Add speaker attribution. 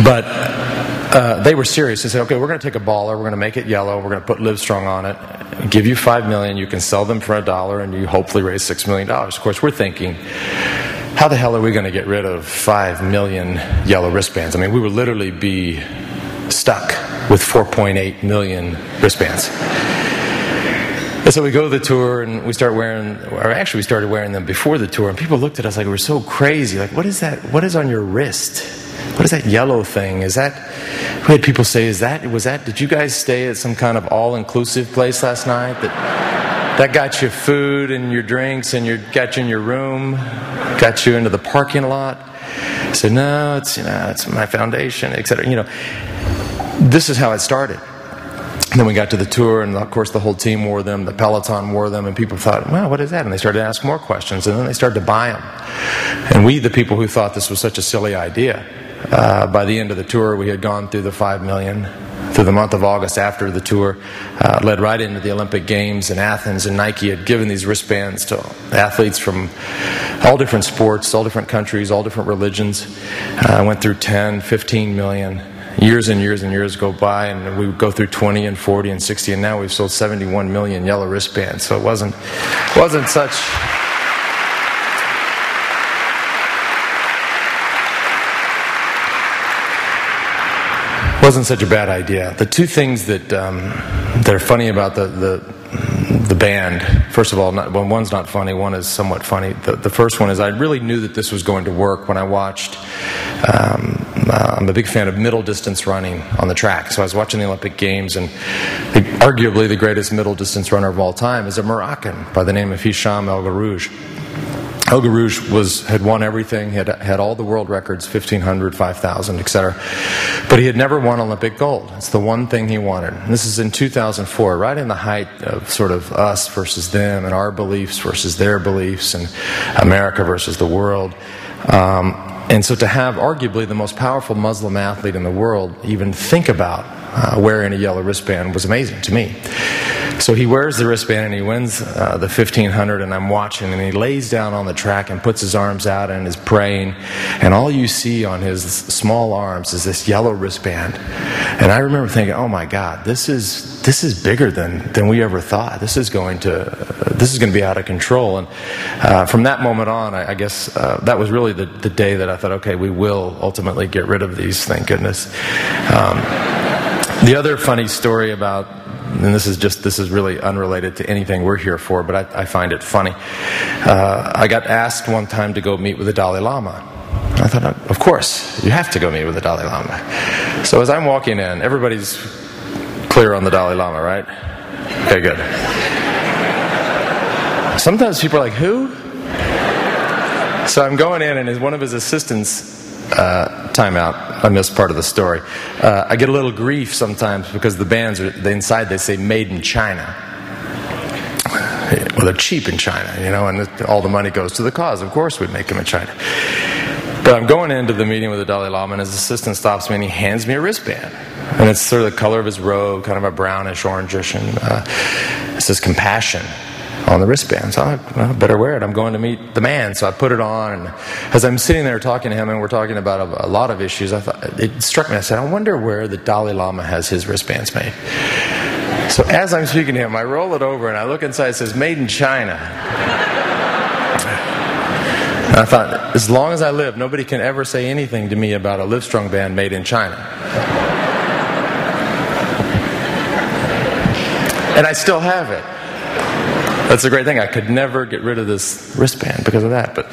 Speaker 1: But they were serious. They said, okay, we're going to take a baller, we're going to make it yellow, we're going to put Livestrong on it, give you $5 million, you can sell them for $1, and you hopefully raise $6 million. Of course, we're thinking, how the hell are we going to get rid of 5 million yellow wristbands? I mean, we would literally be stuck with 4.8 million wristbands. And so we go to the tour and we start wearing, or actually we started wearing them before the tour, and people looked at us like we were so crazy. Like, what is that? What is on your wrist? What is that yellow thing? Is that, we had people say, did you guys stay at some kind of all-inclusive place last night that got you food and your drinks and got you in your room, got you into the parking lot? I said, no, it's my foundation, etc. This is how it started. And then we got to the tour, and of course the whole team wore them, the Peloton wore them, and people thought, wow, what is that? And they started to ask more questions, and then they started to buy them. And we, the people who thought this was such a silly idea, by the end of the tour, we had gone through the 5 million. Through the month of August after the tour, led right into the Olympic Games in Athens, and Nike had given these wristbands to athletes from all different sports, all different countries, all different religions. Went through 10, 15 million. Years and years and years go by, and we would go through 20 and 40 and 60, and now we've sold 71 million yellow wristbands. So it wasn't such a bad idea. The two things that are funny about the band, first of all, one's not funny, one is somewhat funny. The first one is I really knew that this was going to work when I watched, I'm a big fan of middle distance running on the track, so I was watching the Olympic Games, and arguably the greatest middle distance runner of all time is a Moroccan by the name of Hicham El Garouj. El Garouj had won everything, had all the world records, 1,500, 5,000, etc. But he had never won Olympic gold. It's the one thing he wanted. And this is in 2004, right in the height of sort of us versus them, and our beliefs versus their beliefs, and America versus the world. And so to have arguably the most powerful Muslim athlete in the world even think about wearing a yellow wristband was amazing to me. So he wears the wristband and he wins the 1,500, and I'm watching, and he lays down on the track and puts his arms out and is praying, and all you see on his small arms is this yellow wristband. And I remember thinking, oh my God, this is bigger than we ever thought. This is going to be out of control. And from that moment on, I guess that was really the day that I thought, okay, we will ultimately get rid of these, thank goodness. The other funny story about, and this is really unrelated to anything we're here for, but I find it funny. I got asked one time to go meet with the Dalai Lama. I thought, of course, you have to go meet with the Dalai Lama. So as I'm walking in, everybody's clear on the Dalai Lama, right? Okay, good. Sometimes people are like, who? So I'm going in, and as one of his assistants, timeout, I missed part of the story. I get a little grief sometimes because the bands, inside they say made in China. Well, they're cheap in China, and all the money goes to the cause. Of course we'd make them in China. But I'm going into the meeting with the Dalai Lama, and his assistant stops me and he hands me a wristband. And it's sort of the color of his robe, kind of a brownish, orangish, and it says compassion on the wristband. So I better wear it. I'm going to meet the man. So I put it on, and as I'm sitting there talking to him, and we're talking about a lot of issues, it struck me. I said, I wonder where the Dalai Lama has his wristbands made. So as I'm speaking to him, I roll it over, and I look inside. It says, made in China. And I thought, as long as I live, nobody can ever say anything to me about a Livestrong band made in China. And I still have it. That's a great thing. I could never get rid of this wristband because of that. But